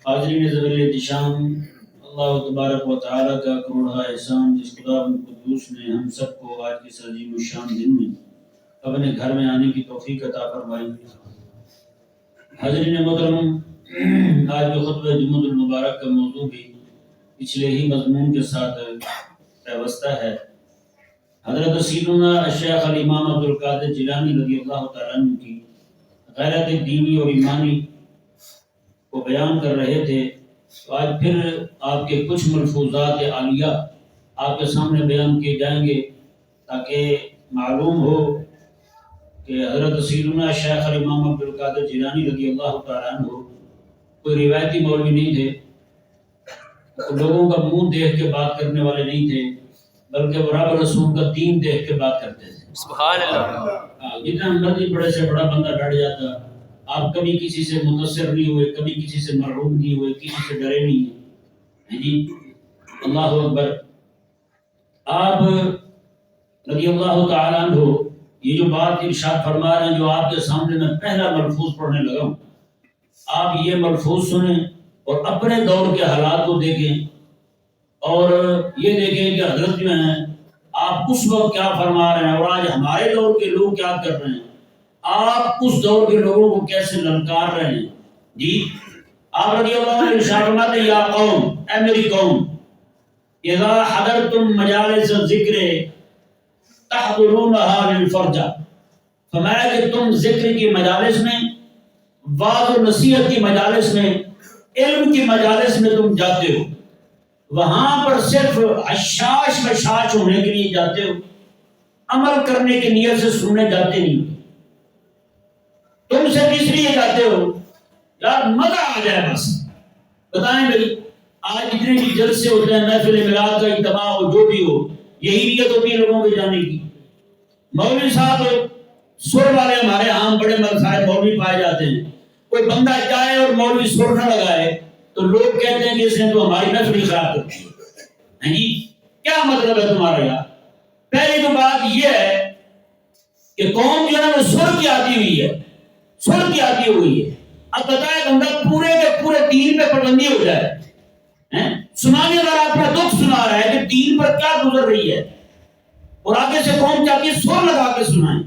حاضرین ذویل احتشام، اللہ تبارک و تعالیٰ کا کروڑا احسان جس خدا قدوس نے ہم سب کو آج کے اس عظیم الشان دن میں اپنے گھر میں آنے کی توفیق عطا فرمائی۔ حاضرین محترم، آج کے خطبہ جمعۃ المبارک کا موضوع بھی پچھلے ہی مضمون کے ساتھ پیوستہ ہے۔ حضرت سیدنا الشیخ الامام عبدالقادر جیلانی رضی اللہ تعالیٰ عنہ کی غیرت دینی اور ایمانی کو بیان کر رہے تھے، تو آج پھر آپ کے کچھ ملفوظات عالیہ آپ کے سامنے بیان کیے جائیں گے تاکہ معلوم ہو کہ حضرت سیدنا شیخ الامام عبدالقادر جیلانی رضی اللہ تعالیٰ عنہ کوئی روایتی مولوی نہیں تھے، لوگوں کا منہ دیکھ کے بات کرنے والے نہیں تھے، بلکہ وہ رب رسول کا دین دیکھ کے بات کرتے تھے۔ سبحان اللہ۔ جتنا مرضی بڑے سے بڑا بندہ بیٹھ جاتا، آپ کبھی کسی سے متاثر نہیں ہوئے، کبھی کسی سے مرعوب نہیں ہوئے، کسی سے ڈرے نہیں ہیں جی۔ اللہ اکبر۔ آپ رضی اللہ تعالیٰ عنہ یہ جو بات ارشاد فرما رہے ہیں، جو آپ کے سامنے میں پہلا ملفوظ پڑھنے لگا ہوں، آپ یہ ملفوظ سنیں اور اپنے دور کے حالات کو دیکھیں اور یہ دیکھیں کہ حضرت جو ہیں آپ اس وقت کیا فرما رہے ہیں اور آج ہمارے دور کے لوگ کیا کر رہے ہیں، آپ اس دور کے لوگوں کو کیسے للکار رہے ہیں جی۔ آپ رضی اللہ عنہ ارشاد فرماتے ہیں، یا قوم، اے میری قوم، اذا حضرتم مجالس الذکر تحضرونها للفرجہ، فرمایا کہ تم ذکر کی مجالس میں، وعظ و نصیحت کی مجالس میں، علم کی مجالس میں تم جاتے ہو، وہاں پر صرف حشاش بشاش ہونے کے لیے جاتے ہو، عمل کرنے کی نیت سے سننے جاتے نہیں ہو۔ تم سے اس لیے جاتے ہو یار مزہ آ جائے بس۔ بتائیں بھائی، آج جتنے بھی جلسے ہوتے ہیں، محفل میلاد کا اجتماع ہو، جو بھی ہو، یہی نیت ہوتی ہے لوگوں کے جانے کی۔ مولوی صاحب سر والے ہمارے عام بڑے مسائل مولوی پائے جاتے ہیں، کوئی بندہ جائے اور مولوی سر نہ لگائے تو لوگ کہتے ہیں کہ اس نے تو ہماری محفل خراب کر دی جی۔ کیا مطلب ہے تمہارا یار؟ پہلی تو بات یہ ہے کہ قوم جو ہے وہ سر کی آتی ہوئی ہے، سر کی آتی ہوئی ہے۔ اب بتائے بندہ پورے کے پورے دین پہ پابندی ہو جائے، سنانے والا اپنا دکھ سنا رہا ہے کہ دین پر کیا گزر رہی ہے، اور آگے سے قوم چاہتی ہے سر لگا کے سنائیں۔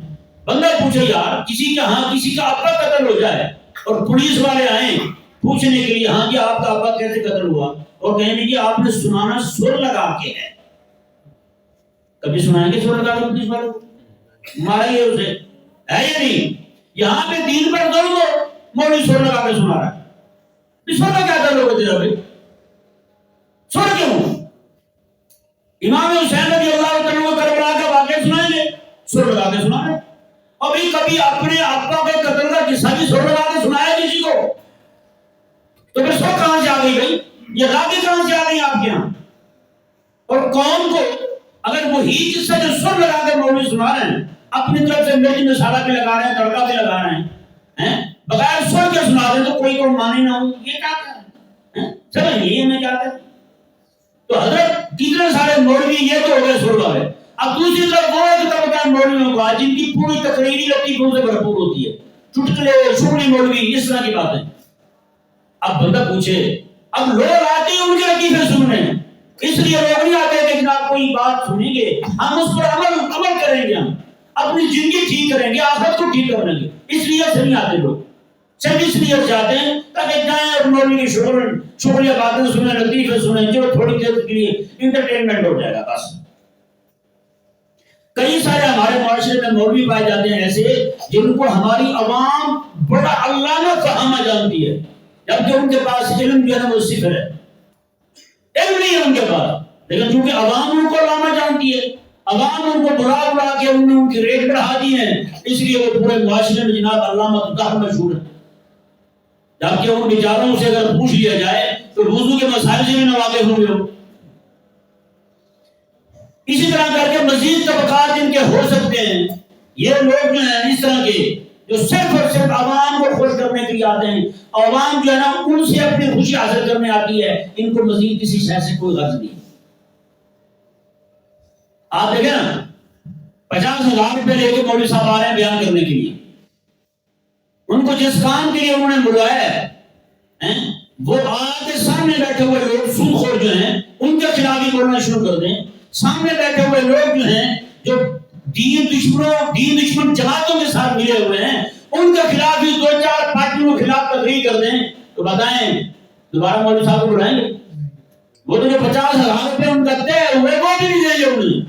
بندہ پوچھے یار، کسی کا ہاں کسی کا ابا قتل ہو جائے اور پولیس والے آئیں پوچھنے کے لیے، ہاں جی آپ کا ابا کیسے قتل ہوا، اور کہیں گے آپ نے سنانا سر لگا کے ہے۔ کبھی سنائیں گے سر لگا کے پولیس والوں کو؟ مارائیے اسے، ہے یا نہیں؟ یہاں پہ دین پر ظلم ہو، مولوی سر لگا کے سنا رہا ہے۔ سر کا کیا تعلق ہے تیرا بھائی؟ سر کیوں؟ امام حسین رضی اللہ تعالیٰ کو کربلا کا واقعہ سنائیں گے، سر لگا کے سنا رہے ہیں۔ ابھی کبھی اپنے آقا کے قتل کا قصہ بھی سر لگا کے سنایا کسی کو؟ تو پھر سر کہاں سے آ گئی بھائی؟ یہ راگیں کہاں سے آ گئی آپ کے یہاں؟ اور قوم کو اگر وہی قصہ جو سر لگا کے مولوی سنا رہے ہیں، اپنی طرف سے مرچ مسالہ بھی لگا رہے ہیں، تڑکا بھی لگا رہے ہیں، بغیر سر کے سنا رہے ہیں، تو کوئی کو مانے نہ ہو، یہ کیا کر رہے ہیں؟ سمجھ نہیں ہمیں کیا کر رہے ہیں؟ تو حضرت کتنے سارے مولوی یہ تو ہو گئے سر والے۔ اب دوسری طرف وہ ایک طبقہ مولویوں کا جن کی پوری تقریری لطیفوں سے بھرپور ہوتی ہے، چٹکلے شغلی مولوی، اس طرح کی باتیں۔ اب بندہ پوچھے، اب لوگ آتے ہیں ان کے لطیفے سننے، اس لیے لوگ نہیں آتے کہ جناب کوئی بات سنیں گے، ہم اس پر عمل کریں گے، ہم اپنی زندگی ٹھیک کریں گے، آخرت کو ٹھیک کریں گے، اس لیے سے نہیں آتے لوگ۔ سب اس لیے جاتے ہیں تاکہ جائیں اور مولوی کی شغلیہ باتیں سنیں، لطیفے سنیں، جو تھوڑی دیر کے لیے انٹرٹینمنٹ ہو جائے گا بس۔ کئی سارے ہمارے معاشرے میں مولوی پائے جاتے ہیں ایسے جن کو ہماری عوام بڑا علامہ فہامہ جانتی ہے، جبکہ ان کے پاس علم جو ہے وہ صفر ہے، علم نہیں ہے ان کے پاس، لیکن چونکہ عوام ان کو علامہ جانتی ہے، عوام ان کو بلا بلا کے ان کی ریٹ بڑھا دی ہے، اس لیے وہ پورے معاشرے میں جناب علامہ طاہر مشہور ہے، جبکہ ان بیچاروں سے اگر پوچھ لیا جائے تو وضو کے مسائل سے بھی نہ واقف ہوں گے۔ اسی طرح کر کے مزید طبقات جن کے ہو سکتے ہیں، یہ لوگ جو ہیں اس طرح کے جو صرف اور صرف عوام کو خوش کرنے کے لیے آتے ہیں، عوام جو ہے نا ان سے اپنی خوشی حاصل کرنے آتی ہے، ان کو مزید کسی شے سے کوئی غرض نہیں۔ آپ دیکھیں نا، 50,000 روپے لے کے مولوی صاحب آ رہے ہیں بیان کرنے کے لیے، ان کو جس کام کے لیے انہوں نے بلایا ہے وہ آپ کے سامنے بیٹھے ہوئے لوگ سود خور جو ہیں ان کے خلاف ہی بولنا شروع کر دیں. سامنے بیٹھے ہوئے لوگ جو ہیں جو دین دشمن جماعتوں کے ساتھ ملے ہوئے ہیں ان کے خلاف ہی 2-4 پارٹیوں کے خلاف تقریر کر دیں تو بتائیں دوبارہ مولوی صاحب کو بلائیں گے؟ وہ تو جو 50,000 روپے ان کا طے ہوئے وہ بھی نہیں دیں گے انہیں.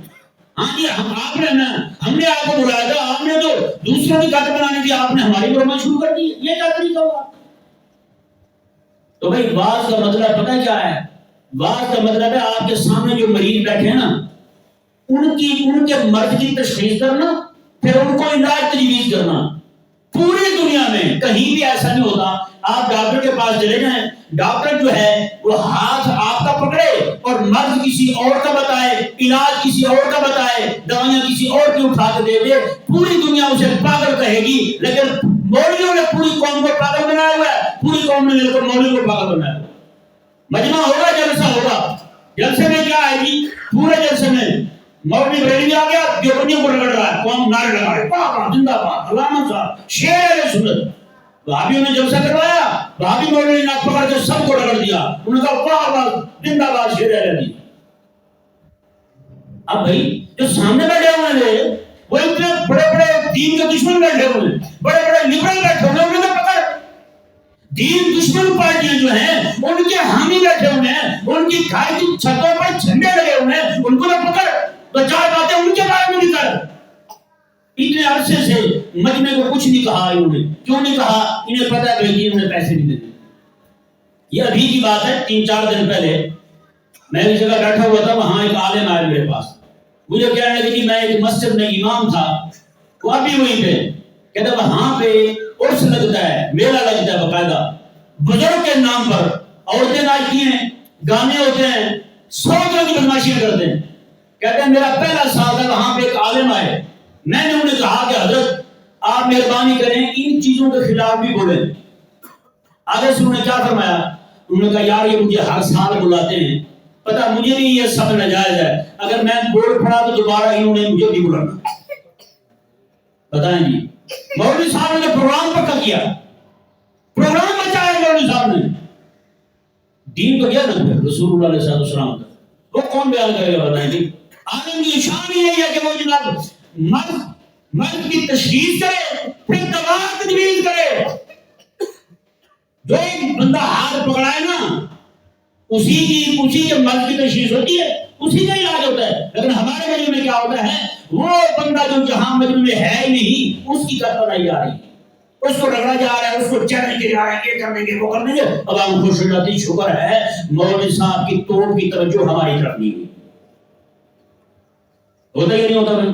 ہاں جی ہم نے آپ کو بلایا تھا, آپ نے تو دوسروں کی کٹ بنانے کی آپ نے ہماری برما شروع کر دی. یہ کیا طریقہ ہوا؟ تو بھائی واز کا مطلب پتہ کیا ہے؟ واز کا مطلب ہے آپ کے سامنے جو مریض بیٹھے ہیں نا ان کے مرض کی تشخیص کرنا, پھر ان کو علاج تجویز کرنا. پوری دنیا میں کہیں بھی ایسا نہیں ہوتا. آپ ڈاکٹر کے پاس چلے جائیں, ڈاکٹر جو ہے وہ ہاتھ آپ کا پکڑے اور مرض کسی اور کا بتائے, علاج کسی اور کا بتائے, دوائیاں کسی اور کی اٹھا کے دے دے, پوری دنیا اسے پاگل کہے گی. لیکن مولویوں نے پوری قوم کو پاگل بنایا ہوا ہے, پوری قوم نے مل کر مولوی کو پاگل بنایا ہوا ہے. مجمع ہوگا, جلسہ ہوگا, جلسے میں کیا ہے جی؟ پورے جلسے میں مولوی بریلوی آ گیا, دیوبندیوں کو رگڑ رہا ہے, قوم نعرے لگا رہے, واہ زندہ باد, علامہ صاحب شیر ہے سنت. بھابھیوں نے جلسہ کروایا, بھابھی مولوی نے ناک پکڑ کے سب کو رگڑ دیا, انہوں نے کہا واہ زندہ باد شیر ہے. اب بھائی جو سامنے بیٹھے ہوئے ہیں وہ اتنے بڑے بڑے دین کے دشمن بیٹھے ہوئے ہیں, بڑے بڑے لبرل بیٹھے ہوئے ہیں, انہوں نے پکڑ دین دشمن پارٹیاں جو ہیں ان کے حامی بیٹھے ہوئے ہیں, ان کی گھر کی چھتوں پر جھنڈے لگے ہوئے ہیں, ان کو نہ پکڑ, تو 4 باتیں ان کے بارے میں نہیں کر. اتنے عرصے سے مجمع کو کچھ نہیں کہا انہوں نے. کیوں نہیں کہا؟ انہیں پتہ ہے کہ انہوں نے پیسے نہیں دیتے. یہ ابھی کی بات ہے, 3-4 دن پہلے میں ایک جگہ بیٹھا ہوا تھا, وہاں ایک عالم آیا میرے پاس, مجھے کہنے لگے کہ میں ایک مسجد میں امام تھا, وہ ابھی وہیں پہ کہتا وہاں پہ عرس لگتا ہے, میلہ لگتا ہے باقاعدہ, بزرگ کے نام پر عورتیں ناچتی ہیں, گانے ہوتے ہیں, 100 طرح کی بدماشیاں کرتے ہیں. کہتے ہیں میرا پہلا سال تھا, وہاں پہ ایک عالم آئے, میں نے انہیں کہا کہ حضرت آپ مہربانی کریں ان چیزوں کے خلاف بھی بولیں. آگے سے انہوں نے کیا فرمایا؟ انہوں نے کہا یار یہ مجھے ہر سال بلاتے ہیں, پتہ مجھے بھی یہ سب ناجائز ہے, اگر میں بول پڑا تو دوبارہ انہوں نے مجھے بھی بلانا. بتائیں جی, مولوی صاحب نے پروگرام پکا کیا, پروگرام بچایا مولوی صاحب نے. دین تو کیا نا رسول اللہ علیہ السلام کا, وہ کون بیان کرے گا؟ بتائیں جی. عالم کی شان یہ ہے کہ وہ جناب مرد کی تشخیص کرے, پھر دوا تجویز کرے. جو ایک بندہ ہاتھ پکڑائے نا اسی کے مرض کی تشخیص ہوتی ہے, اسی کا علاج ہوتا ہے. لیکن ہمارے مجمع میں کیا ہوتا ہے, وہ بندہ جو جہاں مجمع میں ہے ہی نہیں اس کی کٹ بنائی جا رہی ہے, اس کو رگڑا جا رہا ہے, اس کو چیلنج کیا جا رہا ہے, یہ کر دیں گے وہ کر دیں گے. عوام خوش ہو جاتی, شکر ہے مولوی صاحب کی توپ کی توجہ ہماری طرف نہیں ہوئی. ہوتا ہی نہیں ہوتا بھائی.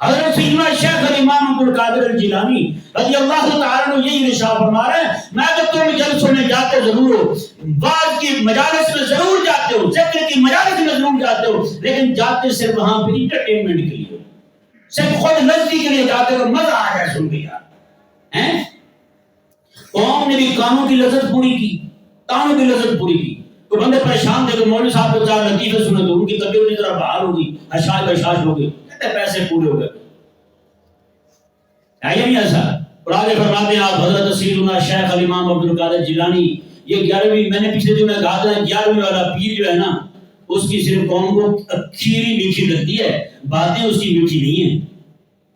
حضرت سیدنا شیخ الامام عبد القادر الجیلانی رضی اللہ تعالیٰ عنہ یہی ارشاد فرما رہے ہیں, میں تو تم جلسوں میں جاتے ضرور ہو, واعظ کی مجالس میں ضرور جاتے ہو, ذکر کی مجالس میں ضرور جاتے ہو, لیکن جاتے صرف وہاں پہ انٹرٹینمنٹ کے لیے, صرف خود لذتی کے لیے جاتے ہو, مزہ آ جائے سن کے یار. قوم نے بھی کانوں کی لذت پوری کی, کانوں کی لذت پوری کی. تو بندے پریشان تھے کہ مولوی صاحب کو 4 لطیفے سنے تو ان کی طبیعت کی طرح بحال ہوگی, حشاش بشاش ہوگی, کہتے پیسے پورے ہو گئے. ہے یا نہیں ایسا؟ اور آگے فرماتے ہیں آپ حضرت سیدنا شیخ الامام عبد القادر جیلانی, یہ 11ویں میں نے پچھلے دن میں کہا تھا 11ویں والا پیر جو ہے نا اس کی صرف قوم کو کھیری میٹھی لگتی ہے, باتیں اس کی میٹھی نہیں ہیں.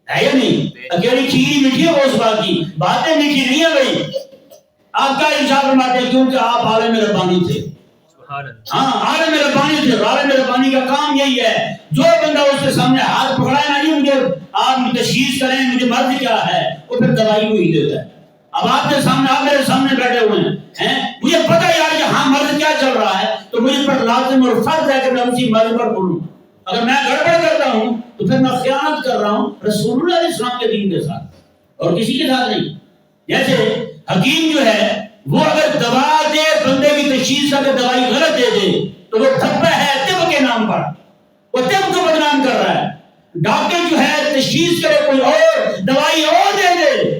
ہے یا نہیں؟ اکیلی کھیری میٹھی ہے وہ اس بات کی, باتیں میٹھی نہیں ہیں بھائی. آپ کا ارشاد فرماتے ہیں کیونکہ آپ عالم ربانی تھے. ہاں عالم ربانی تھے, عالم ربانی کا کام یہی ہے, جو بندہ اس کے سامنے ہاتھ پکڑائے نا جی مجھے آپ تشخیص کریں مجھے مرض کیا ہے, وہ پھر دوائی کو ہی دیتا ہے. اب آپ کے سامنے, آپ میرے سامنے بیٹھے ہوئے ہیں, مجھے پتہ یار کہ ہاں مرض کیا چل رہا ہے, تو مجھے پر لازم اور فرض ہے کہ میں اسی مرض پر بولوں. اگر میں گڑبڑ کرتا ہوں تو پھر میں خیانت کر رہا ہوں رسول اللہ علیہ السلام کے دین کے ساتھ اور کسی کے ساتھ نہیں. جیسے حکیم جو ہے وہ اگر دوا دے بندے کی تشخیص کر کے دوائی غلط دے دے تو وہ دھبا ہے طب کے نام پر, وہ طب کو بدنام کر رہا ہے. ڈاکٹر جو ہے تشخیص کرے کوئی اور دوائی اور دے دے,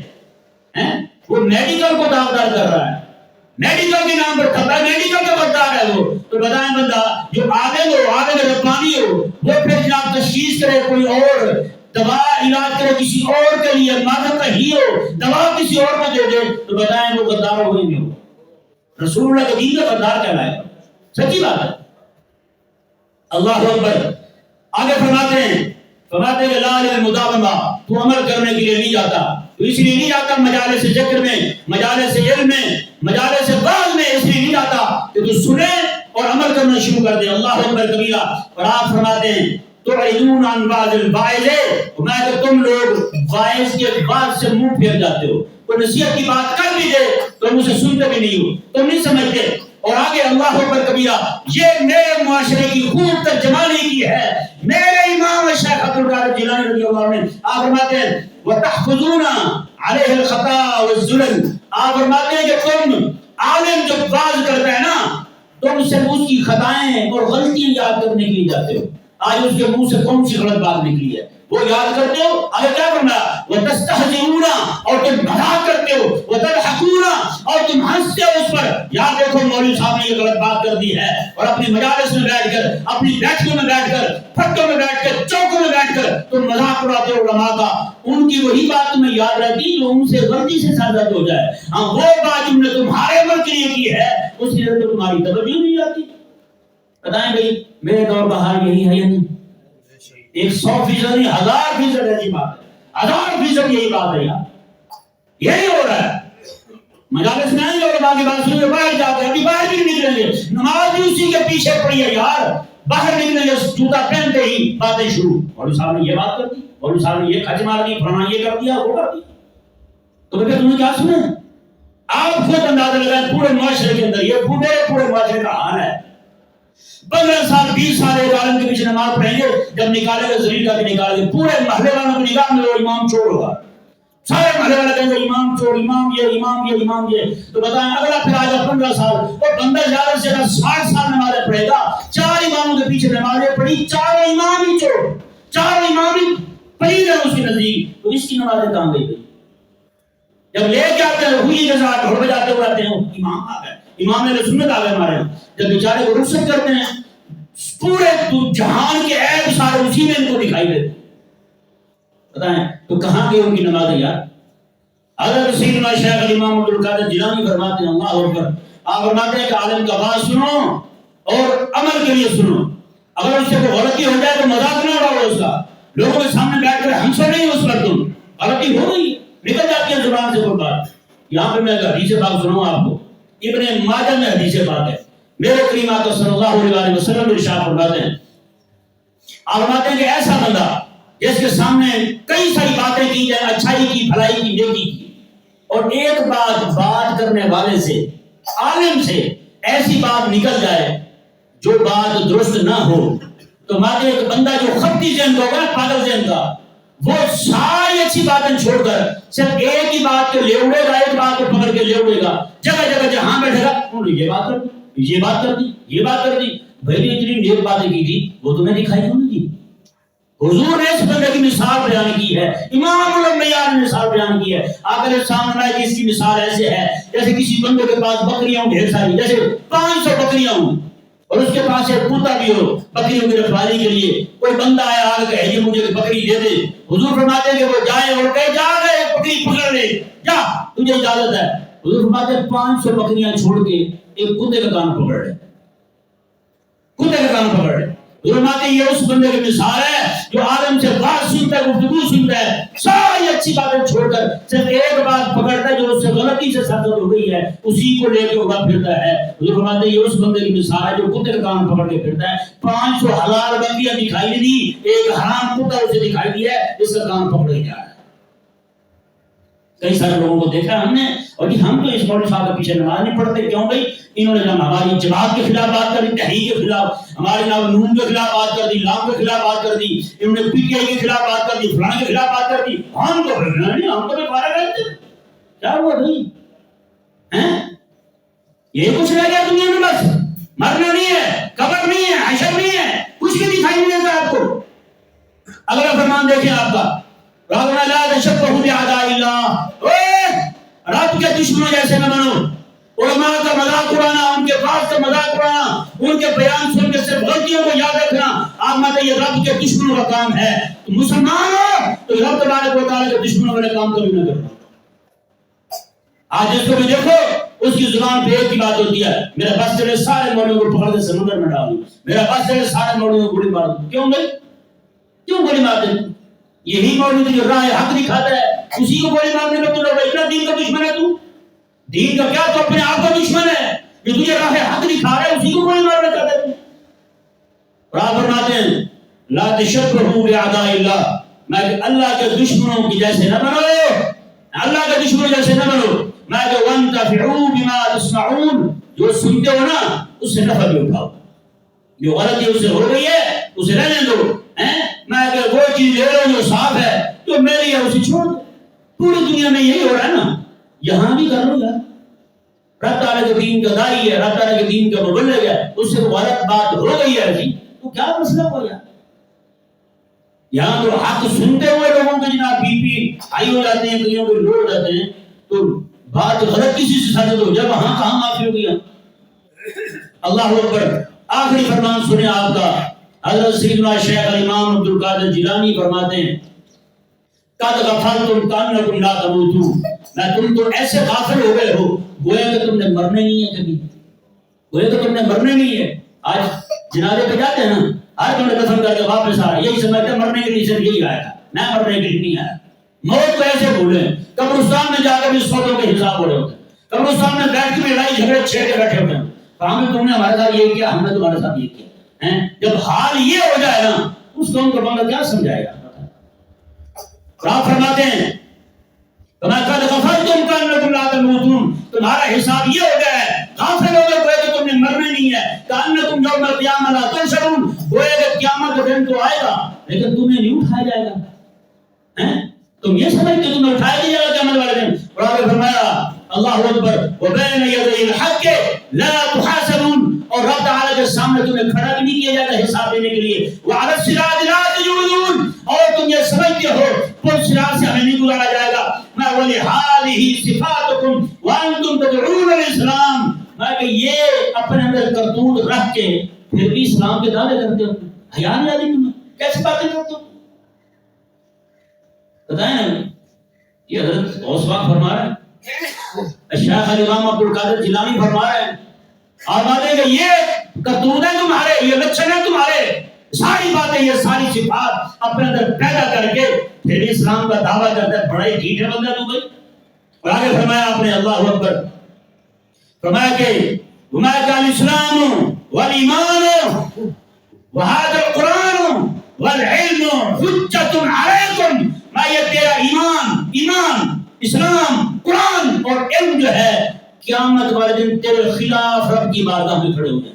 وہ میڈیکل کو داغدار کر رہا ہے, میڈیکل کے نام پر دھبا, میڈیکل کا بددار ہے وہ. تو بتائیں بندہ جو عالم ہو, عالم ربانی ہو, وہ پھر جناب تشخیص کرے کوئی اور دوا علاج کرے کسی اور کے لیے, مرض کا ہی ہو, دوا کسی اور کو دے دے, تو بتائیں وہ غدار ہو ہی نہیں ہو. رسول اللہ کے دین کا بردار کہلائے گا. سچی بات ہے. اللہ اکبر. آگے فرماتے ہیں کہ لا للمداومہ، تو عمل کرنے کے لیے نہیں جاتا، تو اس لیے نہیں جاتا مجالس ذکر میں، مجالس علم میں، مجالس وعظ میں، اس لیے نہیں جاتا کہ تو سنے اور عمل کرنا شروع کر دے. اللہ اکبر کبیرہ. اور آپ فرماتے ہیں تعرضون عن بعض الواعظ، میں کہ تم لوگ واعظ کے بات سے منہ پھیر جاتے ہو. کوئی نصیحت کی بات کر بھی دے تم اسے سنتے بھی نہیں ہو، تم نہیں سمجھتے. اور آگے اللہ اکبر کبیرہ. یہ میرے معاشرے کی خوب ترجمانی کی ہے میرے امام شیخ عبد القادر جیلانی رضی اللہ عنہ. آپ فرماتے ہیں وتحفظون علیہ الخطا والزلل. آپ فرماتے ہیں کہ تم عالم جو باز کرتا ہے نا، تم سے اس کی خطائیں اور غلطیاں یاد کرنے کے لیے جاتے ہو. آج اس کے منہ سے کون سی غلط بات نکلی ہے وہ یاد کرتے ہو. آگے کیا کرنا؟ وتستہزئون، اور تم مذاق کرتے ہو. وتضحكون، اور تم ہنستے ہو اس پر. یاد دیکھو مولوی صاحب نے یہ غلط بات کر دی ہے، اور اپنی مجالس میں بیٹھ کر، اپنی بیٹھکوں میں بیٹھ کر، پھٹوں میں بیٹھ کر، چوکوں میں بیٹھ کر تم مذاق اڑاتے ہو علماء کا. ان کی وہی بات تمہیں یاد رہتی جو ان سے غلطی سے ثابت ہو جائے. ہاں وہ بات جن نے تمہارے عمل کے لیے کی ہے اس کی وجہ سے تمہاری توجہ نہیں آتی. بتائیں بھائی میرے دور کا حال یہی ہے یا نہیں؟ 100% نہیں، 1000% ایسی بات ہے. 1000% یہی بات ہے یار. یہی ہو رہا ہے. مجالس میں آئیں گے علماء کی بات سنیں گے، باہر جاتے ہیں. ابھی باہر بھی نہیں نکلیں گے، نماز بھی اسی کے پیچھے پڑی ہے یار. باہر نکلیں گے جوتا پہنتے ہی باتیں شروع. مولوی صاحب نے یہ بات کر دی، مولوی صاحب نے یہ کھچ مار دی، فلانا یہ کر دیا، وہ کر دیا. تو بیٹا تم نے کیا سنا؟ آپ خود اندازہ لگائیں پورے معاشرے کے اندر یہ پورے معاشرے کا حال ہے. 15 سال 20 سال ایک عالم کے پیچھے نماز پڑھیں گے، جب نکالے گا زلیل کا بھی نکالے گا. پورے محلے والوں کو نگاہ میں وہ امام چور ہوگا. سارے محلے والے کہیں گے امام چور، امام یہ، امام یہ، امام یہ. تو بتائیں اگلا پھر آئے گا 15 سال، وہ بندہ زیادہ سے زیادہ 60 سال نمازیں پڑھے گا. 4 اماموں کے پیچھے نمازیں پڑھی، 4 امام ہی چور، 4 امام ہی پلید ہیں اس کے نزدیک. تو اس کی نمازیں کہاں گئی؟ جب لے کے آتے ہیں ہوئی کے ساتھ ڈھول بجاتے ہوئے آتے ہیں امام آ گئے، امام نے سنت آ گئے ہمارے یہاں. جب بیچارے کو رخصت کرتے ہیں پورے جہان کے عیب سارے اسی میں ان کو دکھائی دیتے. بتائیں تو کہاں گئی ان کی نمازیں یار؟ حضرت سیدنا شیخ الامام عبد القادر جیلانی فرماتے ہیں اللہ اکبر. آپ فرماتے ہیں کہ عالم کا بات سنو اور عمل کے لیے سنو. اگر اس سے کوئی غلطی ہو جائے تو مذاق نہ اڑاؤ اس کا. لوگوں کے سامنے بیٹھ کر ہنسو نہیں اس پر. تم غلطی ہو گئی نکل جاتی ہے زبان سے کوئی بات. یہاں پہ میں حدیث پاک سناؤں آپ کو. ابن ماجہ میں حدیث پاک ہے. میرے کریم آقا صلی اللہ علیہ وسلم ارشاد فرماتے ہیں، آپ فرماتے ہیں کہ ایسا بندہ جس کے سامنے کئی ساری باتیں کی جائیں، اچھائی کی، بھلائی کی، نیکی کی، اور ایک بات کرنے والے سے، عالم سے ایسی بات نکل جائے جو بات درست نہ ہو، تو ماتے ایک بندہ جو خطی ذہن ہوگا، پاگل ذہن کا، وہ ساری اچھی باتیں چھوڑ کر صرف ایک ہی بات کو لے اڑے گا، ایک بات کو پکڑ کے لے اڑے گا. جگہ جگہ جہاں بیٹھے گا انہوں نے یہ بات کر دی، یہ بات کر دی، یہ بات کر دی. بھائی نے اتنی نیک باتیں کی تھی وہ تمہیں دکھائی کیوں نہیں دی؟ حضور نے اس بندے کی مثال بیان کی ہے، امام الانبیاء نے مثال بیان کی ہے. آخر سامنے آئے کہ اس کی مثال ایسے ہے جیسے کسی بندے کے پاس بکریاں ہوں ڈھیر ساری، جیسے 500 بکریاں ہوں اور اس کے پاس ایک کتا بھی ہو بکریوں کی رکھوالی کے لیے. کوئی بندہ آیا آ کے کہے مجھے بکری دے دے. حضور فرماتے ہیں کہ وہ جائے اور کہے جا رہے بکری پکڑ لے، جا تجھے اجازت ہے. حضور فرماتے ہیں 500 بکریاں چھوڑ کے ایک کتے کا کان پکڑ لے، کتے کا کان پکڑ لے. فرماتے ہیں یہ اس بندے کی مثال ہے جو عالم سے بات سنتا ہے، گفتگو سنتا ہے، ساری اچھی باتیں چھوڑ کر صرف ایک بات پکڑتا ہے جو اس سے غلطی سے ثابت ہو گئی ہے، اسی کو لے کے اڑا پھرتا ہے. حضور فرماتے ہیں یہ اس بندے کی مثال ہے جو کتے کا کان پکڑ کے پھرتا ہے. 500 حلال بکریاں دکھائی نہیں دی، ایک حرام کتا اسے دکھائی دیا ہے، اس کا کان پکڑ ہی جا رہا ہے. کئی سارے لوگوں کو دیکھا ہم نے، اور ہم تو اس مولوی صاحب کے پیچھے نماز نہیں پڑھتے. کیوں بھائی؟ انہوں نے جب ہماری جماعت کے خلاف بات کر دی، تحریک کے خلاف، ہمارے نام نون کے خلاف بات کر دی، لام کے خلاف بات کر دی، انہوں نے پی ٹی آئی کے خلاف بات کر دی، فلاں کے خلاف بات کر دی. ہم تو نہیں، ہم تو فارغ رہتے. کیا ہوا بھائی؟ یہ کچھ رہ گیا دنیا میں؟ بس مرنا نہیں ہے، قبر نہیں ہے، حشر نہیں ہے، کچھ بھی دکھائی نہیں دیتا آپ کو. اگلا فرمان دیکھیں آپ کا، ربنا لا تشبہوا بأعداء اللہ، رب کے دشمنوں جیسے نہ بنو. علماء کا مذاق اڑانا، ان کے پاس کا مذاق اڑانا، ان کے بیان سن کے صرف غلطیوں کو یاد رکھنا، آپ مانتے یہ رب کے دشمنوں کا کام ہے. تو مسلمان ہو تو رب تبارک و تعالیٰ کے دشمنوں والے کام کبھی نہ کرنا. آج جس کو بھی دیکھو اس کی زبان پہ ایک ہی بات ہوتی ہے، میرا بس چلے سارے مولویوں کو پکڑ کے سمندر میں ڈال دوں، میرا بس چلے سارے مولویوں کو گولی مار دوں۔ کیوں بھائی؟ کیوں گولی مار دیں؟ یہی مولوی جو راہ حق دکھاتا ہے اسی کو گولی مارنے میں تو لوگ اتنا دین کا دشمن ہے تو؟ دین کا کیا تو اپنے آپ کا دشمن ہے کہ تجھے راہ حق دکھا رہا ہے اسی کو گولی مارنا چاہتا ہے۔ اور آپ فرماتے ہیں لا تشبہوا بأعداء اللہ، میں کہ اللہ کے دشمنوں کی جیسے نہ بنو، اللہ کے دشمنوں جیسے نہ بنو، میں کہ وانتفعوا بما تسمعون، جو سنتے ہو نا اس سے نفع بھی اٹھاؤ، جو غلطی اس سے ہو رہی ہے اسے رہنے دو، میں کہ وہ چیز لے لو جو صاف ہے، جو میری ہے اسے چھوڑ دو۔ پوری دنیا میں یہی ہو رہا ہے نا، یہاں بھی کر لو یار، رب تعالیٰ کے دین کا داعی ہے، رب تعالیٰ کے دین کا مبلغ ہے، اس سے غلط بات ہو گئی ہے جی تو کیا مسئلہ ہو گیا؟ یہاں تو حق سنتے ہوئے لوگوں کے جناب بی پی ہائی ہو جاتے ہیں، کئیوں کے لو ہو جاتے ہیں، تو بات غلط کسی سے ثابت ہو جائے، وہاں کہاں معافی ہوگی؟ اللہ اکبر۔ آخری فرمان سنیں آپ کا، حضرت سیدنا شیخ الامام عبد القادر جیلانی فرماتے ہیں قد غفلتم کأنکم لا تموتون، میں تم تو ایسے غافل ہو گئے ہو گویا کہ تم نے مرنے نہیں ہے، کبھی گویا کہ تم نے مرنے نہیں ہے۔ آج جنازے پہ جاتے ہیں نا، ہر تم نے دفن کر کے واپس آ رہا ہے، یہی سمجھتے ہیں مرنے کے لیے صرف یہی آیا تھا، میں مرنے کے لیے نہیں آیا۔ موت کو ایسے بھولیں، قبرستان میں جا کر بھی سوتوں کے حساب ہو رہے ہوتے ہیں، قبرستان میں بیٹھ کے لڑائی جھگڑے چھیڑ کے بیٹھے ہوتے ہیں، ہم نے تم نے ہمارے ساتھ یہ کیا، ہم نے تمہارے ساتھ یہ کیا۔ جب حال یہ ہو جائے نا اس کو ہم کو بندہ کیا سمجھائے گا؟ آپ فرماتے ہیں تمہارا حساب یہ ہو گیا ہے، غافل ہو گئے گویا کہ تم نے مرنا نہیں ہے، کأنکم یوم القیامہ لا تنشرون، گویا کہ قیامت کا دن تو آئے گا لیکن تمہیں نہیں اٹھایا جائے گا۔ تم یہ سمجھتے تمہیں اٹھایا نہیں جائے گا قیامت والے دن؟ اور آپ نے فرمایا اللہ اکبر وبین یدی الحق لا تحاسبون، اور رب تعالیٰ کے سامنے تمہیں کھڑا بھی نہیں کیا جائے گا حساب دینے کے لیے، وعلی الصراط لا تجوزون، اور تم یہ سمجھتے ہو پل صراط سے ہمیں نہیں گزارا جائے گا۔ میں وَلِحَالِهِ صِفَاتُكُمْ وَأَنْتُمْ تَدْعُونَ الْإِسْلَامَ، میں کہ یہ اپنے اندر کرتوت رکھ کے پھر بھی اسلام کے دعوے کرتے ہو، حیا نہیں آتی تمہیں؟ کیسی باتیں کرتے ہو؟ بتائیں نا، یہ حضرت غوث پاک فرما رہے ہیں، شیخ الامام عبد القادر جیلانی فرما رہے ہیں، اور باتیں کہ یہ کرتوت ہیں تمہارے، یہ لچھن ہیں تمہارے، ساری باتیں یہ ساری صفات اپنے اندر پیدا کر کے پھر اسلام کا دعویٰ کرتا ہے، بڑا ہی ٹھیک ہے بندہ تو بھائی۔ اور آگے فرمایا آپ نے اللہ اکبر، فرمایا کہ وَمَا كَانَ الْإِسْلَامُ وَالْإِيمَانُ وَهَذَا الْقُرْآنُ وَالْعِلْمُ حُجَّةٌ عَلَيْكُمْ، میں یہ تیرا ایمان اسلام قرآن اور علم جو ہے قیامت والے دن تیرے خلاف رب کی بارگاہ میں کھڑے ہو جائیں گے،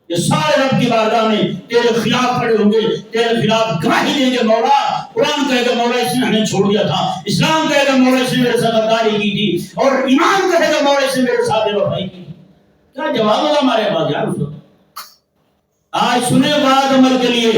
یہ سارے رب کی بارگاہ میں تیرے خلاف کھڑے ہوں گے، تیرے خلاف گواہی دیں گے، مولا قرآن کہے گا مولا اس نے ہمیں چھوڑ دیا تھا، اسلام کہے گا مولا اس نے میرے ساتھ غداری کی تھی، اور ایمان کہے گا مولا اس نے میرے ساتھ بے وفائی کی تھی۔ کیا جواب ہوگا ہمارے پاس یار اس وقت؟ آج سنے بات عمل کے لیے،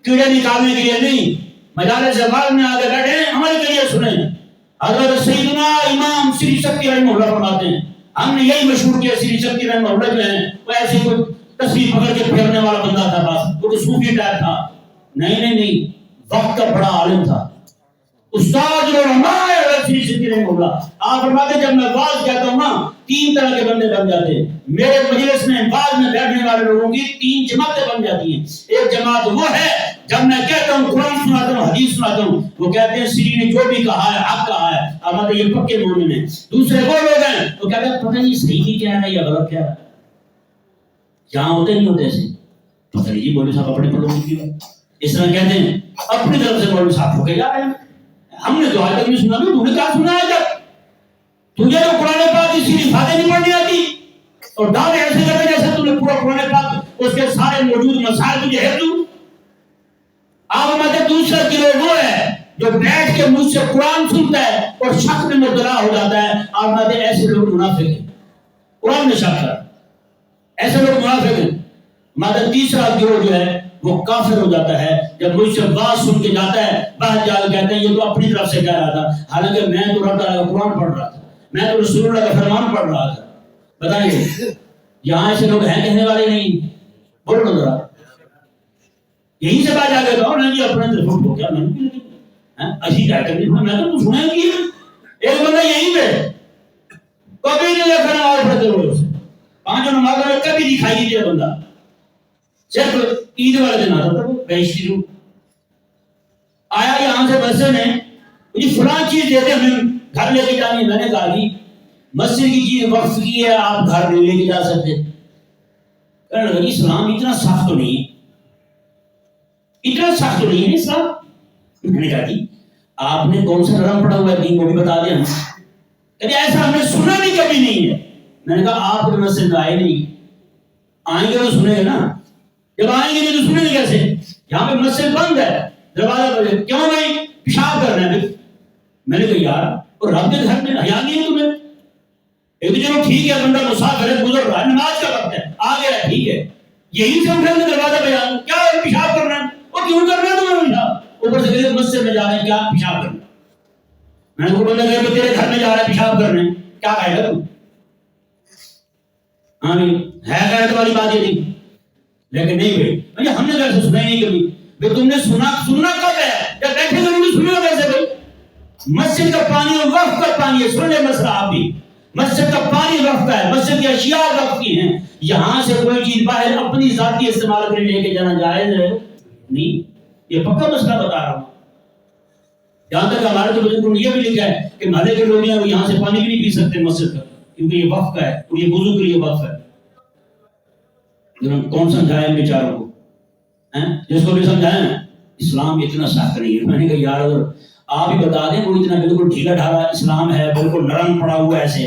کیڑے نکالنے کے لیے نہیں، مجالس اعمال میں آگے بیٹھے ہیں عمل کے لیے سنیں۔ حضرت سیدنا امام سری شکتی رحمہ اللہ فرماتے ہیں، ہم نے یہی مشہور کیا سری شکتی رحمہ اللہ جو ہیں وہ ایسے کوئی تصویر پکڑ کے پھیرنے والا بندہ تھا، بس وہ صوفی ٹائپ تھا، نہیں، وقت کا بڑا عالم تھا، استاد العلماء سری شکتی رحمہ اللہ۔ آپ فرماتے ہیں جب میں واز کہتا ہوں نا 3 طرح کے بندے بن جاتے ہیں میرے مجلس میں، بعد میں بیٹھنے والے لوگوں کی 3 جماعتیں بن جاتی ہیں۔ ایک جماعت وہ ہے جب میں کہتا ہوں قرآن سناتا ہوں حدیث سناتا ہوں، وہ کہتے ہیں سری نے جو بھی کہا ہے حق کہا ہے، ہمارے یہ پکے مومن ہیں۔ دوسرے وہ لوگ ہیں وہ کہتے ہیں پتہ نہیں صحیح کی کیا ہے یا غلط کیا ہے، یہاں ہوتے نہیں ہوتے ایسے، پتہ نہیں جی مولوی صاحب اپنے پر لوگوں کی اس طرح کہتے ہیں، اپنی طرف سے مولوی صاحب ٹھوکے جا رہے ہیں، ہم نے تو آج تک نہیں سنا، تو نے کیا سنا ہے؟ جب تجھے تو قرآن پاک کی صرف باتیں نہیں پڑھنی آتی اور دعوے ایسے کرتے جیسے تم نے پورا قرآن پاک اس کے سارے موجود مسائل تجھے ہے تو آپ میں دوسرا گروہ وہ ہے جو بیٹھ کے مجھ سے قرآن سنتا ہے اور شک میں مبتلا ہو جاتا ہے، آپ میں ایسے لوگ منافق ہیں، قرآن میں شک کر ایسے لوگ منافق ہیں۔ مگر تیسرا گروہ جو ہے وہ کافر ہو جاتا ہے جب مجھ سے بات سن کے جاتا ہے، بعد جا کے کہتے ہیں یہ تو اپنی طرف سے کہہ رہا تھا، حالانکہ میں تو رب تعالیٰ کا قرآن پڑھ رہا تھا، میں تو رسول اللہ کا فرمان پڑھ رہا تھا۔ بتائیے یہاں ایسے لوگ ہیں کہنے والے نہیں؟ بولو ذرا، یہیں سے بات آ گئے تو نہیں جی اپنے طرف ہو کیا میں بھی اچھی جا کر میں تو سنا کی ایک بندہ یہیں پہ کبھی نہیں دیکھا نماز پڑھتے ہوئے اسے، 5 نمازوں میں کبھی دکھائی نہیں دیا بندہ، صرف عید والے دن آتا تھا وہ بیشتری آیا یہاں سے بسے نے مجھے فلاں چیز دیتے ہمیں گھر لے کے جانی، میں نے کہا جی مسجد کی چیز وقف کی ہے آپ گھر نہیں لے کے جا سکتے، کہنے لگا اسلام اتنا سخت تو نہیں ہے، اتنا سخت تو نہیں ہے اسلام۔ میں نے کہا جی آپ نے کون سا نرم پڑا ہوا ہے دین وہ بھی بتا دیں ہم، کہتے ایسا ہم نے سنا بھی کبھی نہیں ہے۔ میں نے کہا آپ کے مسجد میں آئے نہیں، آئیں گے تو سنیں گے نا، جب آئیں گے نہیں تو سنیں گے کیسے؟ یہاں پہ مسجد بند ہے، دروازہ بند ہے، کیوں بھائی پیشاب کرنا ہے؟ میں نے کہا یار اور رب کے گھر میں حیا نہیں ہے تمہیں؟ ایک تو چلو ٹھیک ہے بندہ مسافر ہے گزر رہا ہے نماز کا وقت ہے آ گیا ہے ٹھیک ہے، یہی سے اٹھے دروازہ پہ جاؤ کیا پیشاب کرنا ہے؟ وہ کیوں کر رہے ہیں تمہیں پیشاب؟ اوپر سے کہتے مسجد میں جا رہے ہیں کیا پیشاب کرنا؟ میں نے کو بندہ کہ تیرے گھر میں جا رہا ہے پیشاب کرنے کیا کہے گا تم؟ ہاں ہے غیرت والی بات یہ نہیں، لیکن نہیں بھائی ہم نے کیسے سنا ہی نہیں کبھی بھائی، تم نے سننا کب ہے جب بیٹھے گا نہیں سننا کیسے بھائی؟ مسجد کا پانی اور وقف کا پانی ہے، سن لے مسئلہ آپ بھی، مسجد کا پانی وقف کا ہے، مسجد کی اشیاء وقف کی ہیں، یہاں سے کوئی چیز باہر اپنی ذاتی استعمال کے لیے لے کے جانا جائز ہے نہیں، یہ پکا مسئلہ بتا رہا ہوں۔ جہاں تک ہمارے تو بالکل یہ بھی لکھا ہے کہ محلے کے لوگ ہیں یہاں سے پانی بھی نہیں پی سکتے مسجد کا، کیونکہ یہ وقف کا ہے اور یہ وضو کے لیے وقف ہے۔ کون سمجھائے ان بیچاروں کو؟ جس کو بھی سمجھائیں اسلام اتنا سخت نہیں ہے۔ میں نے کہا یار اگر آپ ہی بتا دیں کوئی اتنا بالکل ڈھیلا ڈھالا اسلام ہے بالکل نرم پڑا ہوا ایسے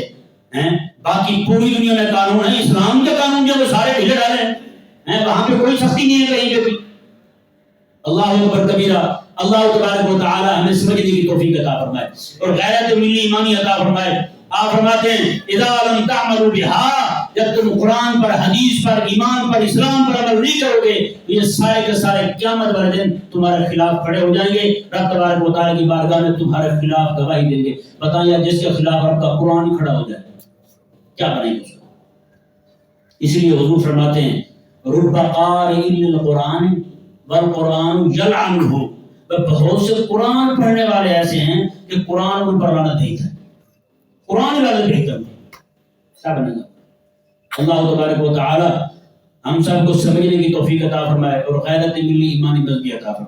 ہیں، باقی پوری دنیا میں قانون ہے، اسلام کے قانون جو سارے ڈھیلے ڈھالے ہیں، وہاں پہ کوئی سختی نہیں ہے کہیں پہ بھی۔ اللہ اکبر کبیرہ، اللہ تبارک و تعالی ہمیں سمجھنے کی توفیق عطا فرمائے اور غیرت ملی ایمانی عطا فرمائے۔ آپ فرماتے ہیں اذا لم تعملوا بها، جب تم قرآن پر حدیث پر ایمان پر اسلام پر عمل نہیں کرو گے یہ سارے کے سارے قیامت والے دن تمہارے خلاف کھڑے ہو جائیں گے، رب تبارک و تعالی کی بارگاہ میں تمہارے خلاف گواہی دیں گے۔ بتائیں یار جس کے خلاف آپ کا قرآن کھڑا ہو جائے کیا بنے گا اس کو؟ اس لیے حضور فرماتے ہیں رب قارئ للقرآن والقرآن یلعنہ، بہت سے قرآن پڑھنے والے ایسے ہیں کہ قرآن ان پر لعنت بھیجتا ہے، قرآن لعنت بھیجتا ہے، کیا بنے گا؟ اللہ تبارک و تعالی ہم سب کو سمجھنے کی توفیق عطا فرمائے اور غیرت ملی ایمانی بلندی عطا فرمائے۔